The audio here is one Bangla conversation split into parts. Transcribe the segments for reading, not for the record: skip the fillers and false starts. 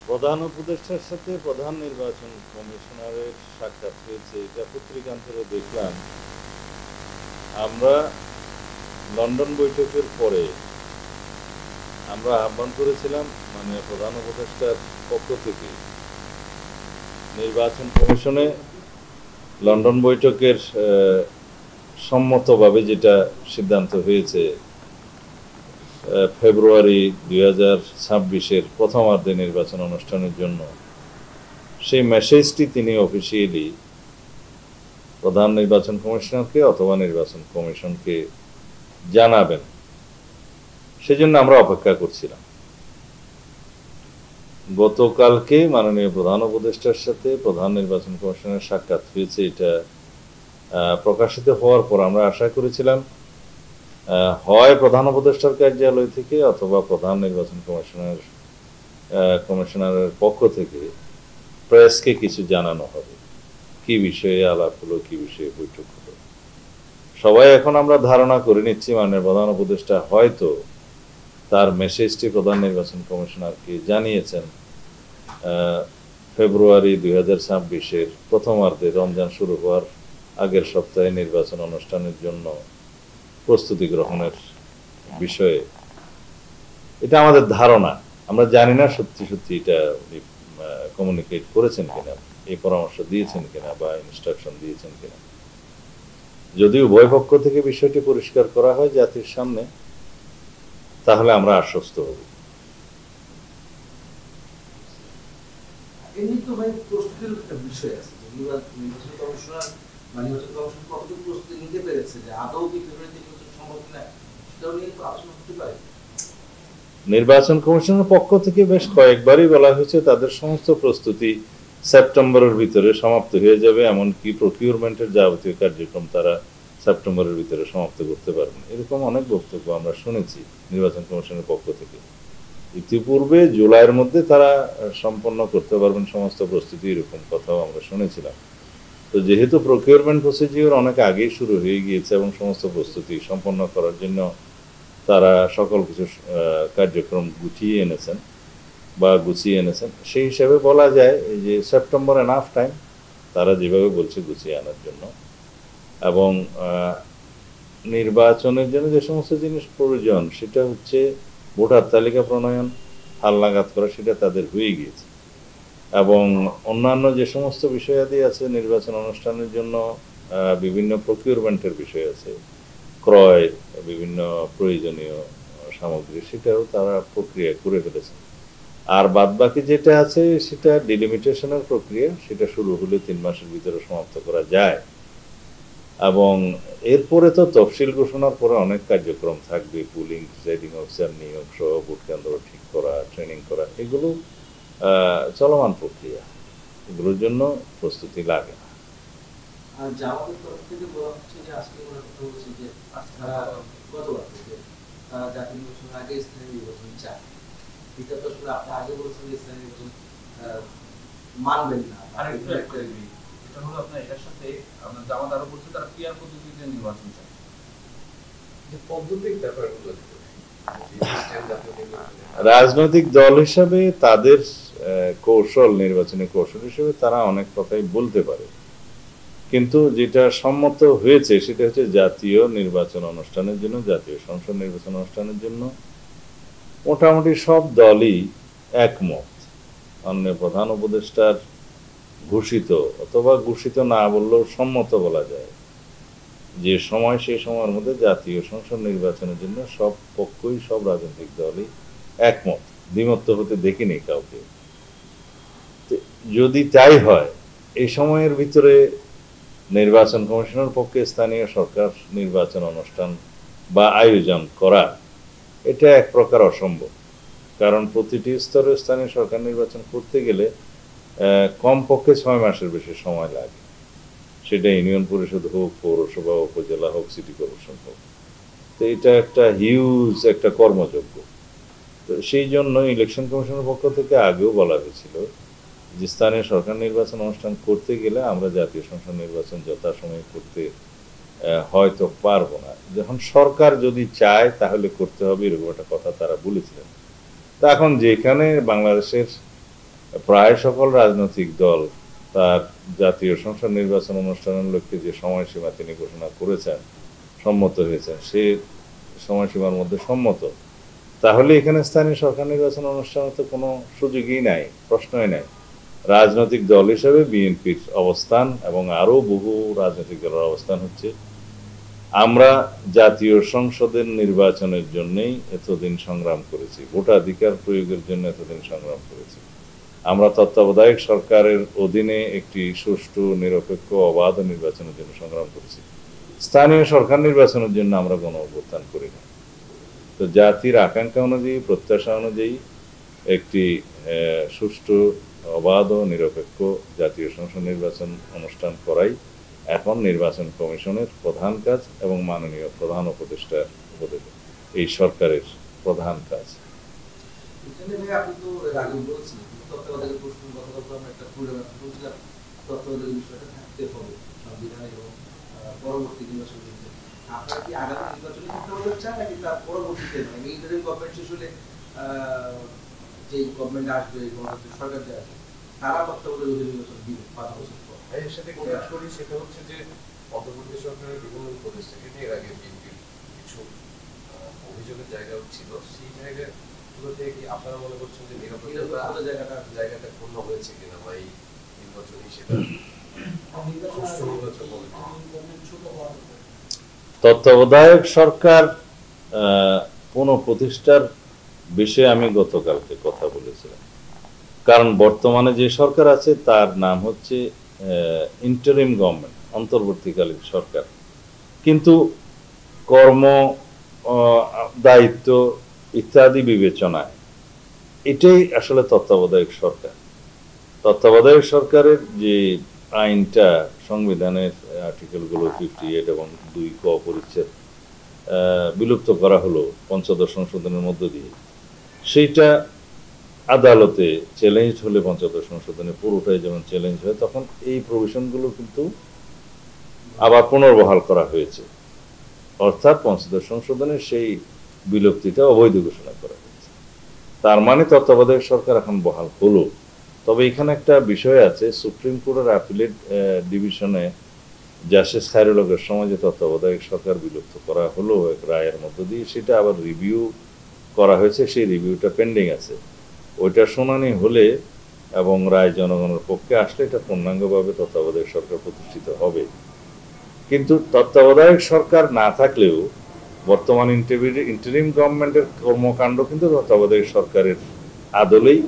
প্রধান উপদেষ্টার সাথে প্রধান নির্বাচন কমিশনারের সাক্ষাৎ হয়েছে, এটা পত্রিকান্তরে দেখলাম। আমরা লন্ডন বৈঠকের পরে আমরা আহ্বান করেছিলাম, মানে প্রধান উপদেষ্টার পক্ষ থেকে নির্বাচন কমিশনে লন্ডন বৈঠকের সম্মতভাবে যেটা সিদ্ধান্ত হয়েছে ফেব্রুয়ারি 2026-এর প্রথমার্ধে নির্বাচন অনুষ্ঠানের জন্য, সেই মেসেজটি তিনি অফিসিয়ালি প্রধান নির্বাচন কমিশনারকে অথবা নির্বাচন কমিশনকে জানাবেন। সেজন্য আমরা অপেক্ষা করছিলাম। গতকালকে মাননীয় প্রধান উপদেষ্টার সাথে প্রধান নির্বাচন কমিশনের সাক্ষাৎ হয়েছে। এটা প্রকাশিত হওয়ার পর আমরা আশা করেছিলাম হয় প্রধান উপদেষ্টার কার্যালয় থেকে অথবা প্রধান নির্বাচন কমিশনারের পক্ষ থেকে প্রেসকে কিছু জানানো হবে, কি বিষয়ে আলাপ হলো, কি বিষয়ে বৈঠক হলো। সবাই এখন আমরা ধারণা করে নিচ্ছি মাননীয় প্রধান উপদেষ্টা হয়তো তার মেসেজটি প্রধান নির্বাচন কমিশনারকে জানিয়েছেন ফেব্রুয়ারি 2026-এর প্রথমার্ধে রমজান শুরু হওয়ার আগের সপ্তাহে নির্বাচন অনুষ্ঠানের জন্য প্রস্তুতি গ্রহণের বিষয়ে। এটা আমাদের ধারণা, আমরা জানি না সত্যি সত্যি এটা উনি কমিউনিকেট করেছেন কিনা, এই পরামর্শ দিয়েছেন কিনা বা ইনস্ট্রাকশন দিয়েছেন কিনা। যদি উভয় পক্ষ থেকে বিষয়টি পরিষ্কার করা হয় জাতির সামনে, তাহলে আমরা আশ্বস্ত হব। এমনি তো ভাই প্রস্তুতির একটা বিষয় আছে, নির্বাচন কমিশনার বা নির্বাচন কমিশন কতটুকু প্রস্তুতি নিতে পেরেছে যে আদৌ কি ফেব্রুয়ারিতে নির্বাচন সম্ভব কিনা, সেটাও নিয়ে একটু আলোচনা করতে পারে। নির্বাচন কমিশনের পক্ষ থেকে বেশ কয়েকবারই বলা হয়েছে তাদের সমস্ত প্রস্তুতি সেপ্টেম্বরের ভিতরে সমাপ্ত হয়ে যাবে, এমনকি প্রকিউরমেন্টের যাবতীয় কার্যক্রম তারা সেপ্টেম্বরের ভিতরে সমাপ্ত করতে পারবেন। এরকম অনেক বক্তব্য আমরা শুনেছি নির্বাচন কমিশনের পক্ষ থেকে। ইতিপূর্বে জুলাইয়ের মধ্যে তারা সম্পন্ন করতে পারবেন সমস্ত প্রস্তুতি, এরকম কথাও আমরা শুনেছিলাম। তো যেহেতু প্রকিউরমেন্ট প্রসিজিওর অনেক আগেই শুরু হয়ে গিয়েছে এবং সমস্ত প্রস্তুতি সম্পন্ন করার জন্য তারা সকল কিছু কার্যক্রম গুছিয়ে এনেছেন, সেই হিসাবে বলা যায় যে সেপ্টেম্বর এনাফ টাইম তারা যেভাবে বলছে গুছিয়ে আনার জন্য। এবং নির্বাচনের জন্য যে সমস্ত জিনিস প্রয়োজন সেটা হচ্ছে ভোটার তালিকা প্রণয়ন, হালনাগাদ করা, সেটা তাদের হয়ে গিয়েছে। এবং অন্যান্য যে সমস্ত বিষয়াদি আছে নির্বাচন অনুষ্ঠানের জন্য, বিভিন্ন প্রকিউরমেন্টের বিষয় আছে, ক্রয়, বিভিন্ন প্রয়োজনীয় সামগ্রী, সেটাও তারা প্রক্রিয়া করে ফেলেছে। আর বাদবাকি যেটা আছে সেটা ডিলিমিটেশনের প্রক্রিয়া, সেটা শুরু হলে 3 মাসের ভিতরে সমাপ্ত করা যায়। এবং এরপরে তো তফসিল ঘোষণার পরে অনেক কার্যক্রম থাকবে, পুলিং, প্রিসাইডিং অফিসার নিয়োগ সহ ভোট কেন্দ্র ঠিক করা, ট্রেনিং করা, এগুলো চলমান প্রক্রিয়া, এগুলোর জন্য প্রস্তুতি লাগে না। আর জামাতের তরফ থেকে বলা হচ্ছে যে আজকে ওরা কথা বলছে যে তারা গতবার থেকে তারা জাতীয় নির্বাচনের আগে স্থানীয় নির্বাচন চায়। এটা তো আসলে আপনি আগে বলছেন যে স্থানীয় নির্বাচন মানবেন না। আর একটু এটা হলো আপনার এটার সাথে আপনার জামাত আরো বলছে তারা পিয়ার পদ্ধতিতে নির্বাচন চায়। যে পদ্ধতির ব্যাপারগুলো রাজনৈতিক দল হিসাবে তাদের কৌশল, নির্বাচনী কৌশল হিসেবে তারা অনেক কথাই বলতে পারে, কিন্তু যেটা সম্মত হয়েছে সেটা হচ্ছে জাতীয় নির্বাচন অনুষ্ঠানের জন্য, জাতীয় সংসদ নির্বাচন অনুষ্ঠানের জন্য মোটামুটি সব দলই একমত। মাননীয় প্রধান উপদেষ্টার ঘোষিত অথবা ঘোষিত না বললেও সম্মত বলা যায় যে সময়, সেই সময়ের মধ্যে জাতীয় সংসদ নির্বাচনের জন্য সব পক্ষই, সব রাজনৈতিক দলই একমত, দ্বিমত হতে দেখিনি কাউকে। যদি তাই হয়, এই সময়ের ভিতরে নির্বাচন কমিশনের পক্ষে স্থানীয় সরকার নির্বাচন অনুষ্ঠান বা আয়োজন করা, এটা এক প্রকার অসম্ভব। কারণ প্রতিটি স্তরে স্থানীয় সরকার নির্বাচন করতে গেলে কমপক্ষে 6 মাসের বেশি সময় লাগে, সেটা ইউনিয়ন পরিষদ হোক, পৌরসভা, উপজেলা হোক, সিটি কর্পোরেশন হোক। তো এটা একটা হিউজ একটা কর্মযজ্ঞ। তো সেই জন্য ইলেকশন কমিশনের পক্ষ থেকে আগেও বলা হয়েছিল যে স্থানীয় সরকার নির্বাচন অনুষ্ঠান করতে গেলে আমরা জাতীয় সংসদ নির্বাচন যথাসময়ে করতে হয়তো পারবো না, যখন সরকার যদি চায় তাহলে করতে হবে, এরকম একটা কথা তারা বলেছিলেন। তা এখন যেখানে বাংলাদেশের প্রায় সকল রাজনৈতিক দল তার জাতীয় সংসদ নির্বাচন অনুষ্ঠানের লক্ষ্যে যে সময়সীমা তিনি ঘোষণা করেছেন, সম্মত হয়েছেন, সে সময়সীমার মধ্যে সম্মত, তাহলে এখানে স্থানীয় সরকার নির্বাচন অনুষ্ঠানে তো কোনো সুযোগই নাই, প্রশ্নই নাই। রাজনৈতিক দল হিসেবে বিএনপির অবস্থান এবং আরও বহু রাজনৈতিক দলের অবস্থান হচ্ছে, আমরা জাতীয় সংসদের নির্বাচনের জন্যই এতদিন সংগ্রাম করেছি, ভোটাধিকার প্রয়োগের জন্য এতদিন সংগ্রাম করেছি। আমরা তত্ত্বাবধায়ক সরকারের অধীনে একটি সুষ্ঠু, নিরপেক্ষ, অবাধ নির্বাচনের জন্য সংগ্রাম করেছি। স্থানীয় সরকার নির্বাচনের জন্য আমরা গণ অভ্যুত্থান করি না। তো জাতির আকাঙ্ক্ষা অনুযায়ী, প্রত্যাশা অনুযায়ী একটি সুষ্ঠু, অবাধ ও নিরপেক্ষ জাতীয় সংসদ নির্বাচন অনুষ্ঠান করাই এখন নির্বাচন কমিশনের প্রধান কাজ এবং মাননীয় প্রধান উপদেষ্টা এই সরকারের প্রধান কাজ। আপনি তো এর আগে বলছেন তত্ত্বাবধায়কের প্রশ্ন গতকাল আমরা একটা প্রোগ্রামে বলছিলাম, তত্ত্বাবধায়কের বিষয়টা থাকতে হবে সংবিধানে এবং পরবর্তী নির্বাচন। আপনারা কি আগামী নির্বাচনে তত্ত্বাবধায়ক চান নাকি তার পরবর্তীতে, মানে ইন্টারিম গভর্নমেন্ট শেষ হলে যে গভর্নমেন্ট আসবে, সরকার যে আসবে, তারা তত্ত্বাবধায়ক নির্বাচন দিবে 5 বছর পর? এর সাথে ক্লিয়ার করি, সেটা হচ্ছে যে অন্তর্বর্তী সরকারের বিভিন্ন উপদেষ্টা থেকে এর আগে বিএনপির কিছু অভিযোগের জায়গা ছিল, সেই জায়গাগুলো থেকে কি আপনারা মনে করছেন যে নিরাপত্তা জায়গাটা পূর্ণ হয়েছে কিনা, বা এই নির্বাচনই সেটা সুষ্ঠু নির্বাচন হবে? তত্ত্বাবধায়ক সরকার পুনঃপ্রতিষ্ঠার বিষয়ে আমি গতকালকে কথা বলেছিলাম, কারণ বর্তমানে যে সরকার আছে তার নাম হচ্ছে ইন্টারিম গভর্নমেন্ট, অন্তর্বর্তীকালীন সরকার। কিন্তু কর্ম, দায়িত্ব ইত্যাদি বিবেচনায় এটাই আসলে তত্ত্বাবধায়ক সরকার। তত্ত্বাবধায়ক সরকারের যে আইনটা, সংবিধানের আর্টিকেলগুলো 58 এবং 2 ক পরিচ্ছেদ বিলুপ্ত করা হলো পঞ্চদশ সংশোধনের মধ্য দিয়ে, সেইটা আদালতে চ্যালেঞ্জ হলে পঞ্চদশ সংশোধনে পুরোটাই যেমন চ্যালেঞ্জ হয়, তখন এই প্রভিশনগুলো কিন্তু আবার পুনর্বহাল করা হয়েছে, অর্থাৎ পঞ্চদশ সংশোধনের সেই বিলুপ্তিটা অবৈধ ঘোষণা করা হয়েছে। তার মানে তত্ত্বাবধায়ক সরকার এখন বহাল হলো। তবে এখানে একটা বিষয় আছে, সুপ্রিম কোর্টের অ্যাপিলেট ডিভিশনে জাস্টিস খায়রুল হকের সময় যে তত্ত্বাবধায়ক সরকার বিলুপ্ত করা হলো এক রায়ের মধ্য দিয়ে, সেটা আবার রিভিউ করা হয়েছে, সেই রিভিউটা পেন্ডিং আছে। ওইটা শুনানি হলে এবং রায় জনগণের পক্ষে আসলে এটা পূর্ণাঙ্গভাবে তত্ত্বাবধায়ক সরকার প্রতিষ্ঠিত হবে। কিন্তু তত্ত্বাবধায়ক সরকার না থাকলেও বর্তমান ইন্টারিম গভর্নমেন্টের কর্মকাণ্ড কিন্তু তত্ত্বাবধায়ক সরকারের আদলেই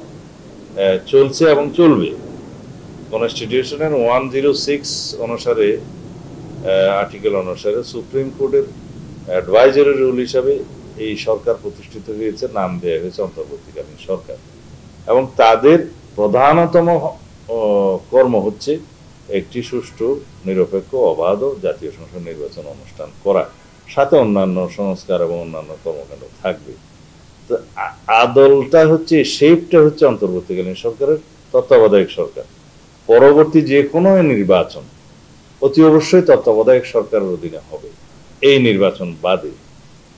চলছে এবং চলবে। কনস্টিটিউশনের 106 অনুসারে, আর্টিকেল অনুসারে সুপ্রিম কোর্টের অ্যাডভাইজারি রুল হিসাবে এই সরকার প্রতিষ্ঠিত হয়েছে, নাম দেওয়া হয়েছে অন্তর্বর্তীকালীন সরকার। এবং তাদের প্রধানতম কর্ম হচ্ছে একটি সুষ্ঠু, নিরপেক্ষ, অবাধ জাতীয় সংসদ নির্বাচন অনুষ্ঠান করা, সাথে অন্যান্য সংস্কার এবং অন্যান্য কর্মকাণ্ড থাকবে। তো আদলটা হচ্ছে, শেপটা হচ্ছে অন্তর্বর্তীকালীন সরকারের, তত্ত্বাবধায়ক সরকার। পরবর্তী যে কোনো নির্বাচন অতি অবশ্যই তত্ত্বাবধায়ক সরকারের অধীনে হবে, এই নির্বাচন বাদে।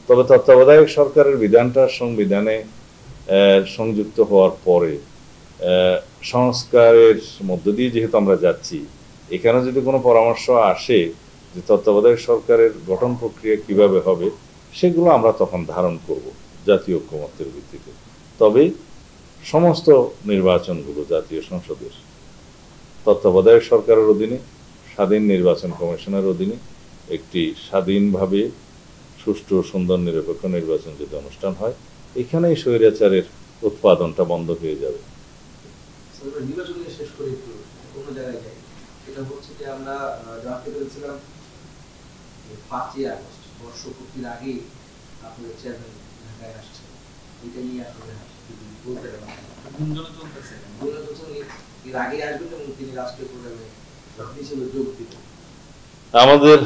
তবে তত্ত্বাবধায়ক সরকারের বিধানটা সংবিধানে সংযুক্ত হওয়ার পরে সংস্কারের মধ্য দিয়ে যেহেতু আমরা যাচ্ছি, এখানে যদি কোনো পরামর্শ আসে যে তত্ত্বাবধায়ক সরকারের গঠন প্রক্রিয়া কিভাবে হবে, সেগুলো আমরা তখন ধারণ করব জাতীয় ঐক্যমত্যের ভিত্তিতে। তবে সমস্ত নির্বাচনগুলো জাতীয় সংসদের তত্ত্বাবধায়ক সরকারের অধীনে, স্বাধীন নির্বাচন কমিশনের অধীনে একটি স্বাধীনভাবে সুষ্ঠু, সুন্দর, নিরপেক্ষ নির্বাচন যদি অনুষ্ঠান হয়, এখানেই স্বৈরাচারের উৎপাদনটা বন্ধ হয়ে যাবে। নির্বাচন শেষ করে একটু অন্য জায়গায় যাই। এটা হচ্ছে যে আমরা জানতে পেরেছিলাম 5ই আগস্ট বর্ষপূর্তির আগে আপনাদের চেয়ারম্যান ঢাকায় আসছে, এটা নিয়ে আসলে বলতে গুঞ্জন চলতেছে, এর আগে আসবেন এবং তিনি রাষ্ট্রীয় প্রোগ্রামে হিসেবে যোগ দিবেন। আমাদের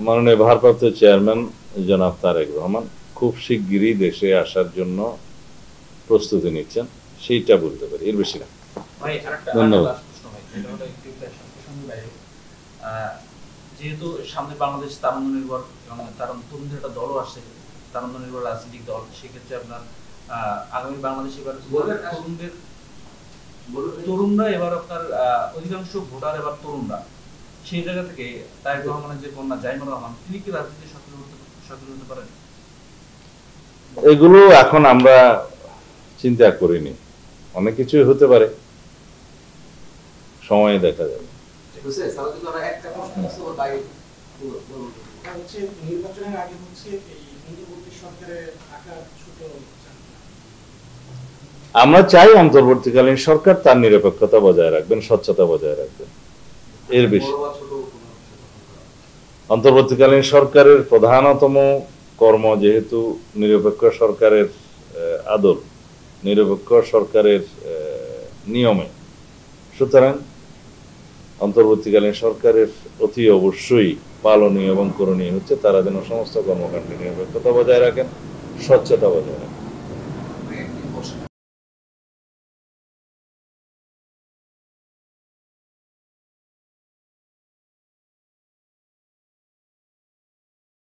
মাননীয় ভারপ্রাপ্ত চেয়ারম্যান জনাব তারেক রহমান খুব শিগগিরই দেশে আসার জন্য প্রস্তুতি নিচ্ছেন, সেইটা বলতে পারি, এর বেশি না। ধন্যবাদ। যেহেতু সামনে বাংলাদেশ তারুণ্য নির্ভর, তরুণদের একটা দলও আসছে, তারুণ্য নির্ভর রাজনৈতিক দল, সেক্ষেত্রে আপনার আগামী বাংলাদেশ এবার তরুণদের তরুণরা এবার আপনার অধিকাংশ ভোটার এবার তরুণরা, সেই জায়গা থেকে তারেক রহমানের যে কন্যা জাইমুর রহমান, তিনি কি রাজনীতি সক্রিয় হতে পারেন? এগুলো এখন আমরা চিন্তা করিনি, অনেক কিছুই হতে পারে, সময় দেখা যাবে। একটা প্রশ্ন আছে ওর বাইরে হচ্ছে নির্বাচনের আগে হচ্ছে এই অন্তর্বর্তী সরকারের আকার ছোট আমরা চাই অন্তর্বর্তীকালীন সরকার তার নিরপেক্ষতা বজায় রাখবেন, স্বচ্ছতা বজায় রাখবেন, এর বেশি। অন্তর্বর্তীকালীন সরকারের প্রধানতম কর্ম যেহেতু নিরপেক্ষ সরকারের আদল, নিরপেক্ষ সরকারের নিয়মে, সুতরাং অন্তর্বর্তীকালীন সরকারের অতি অবশ্যই পালনীয় এবং করণীয় হচ্ছে তারা যেন সমস্ত কর্মকাণ্ডে নিরপেক্ষতা বজায় রাখেন, স্বচ্ছতা বজায় রাখেন।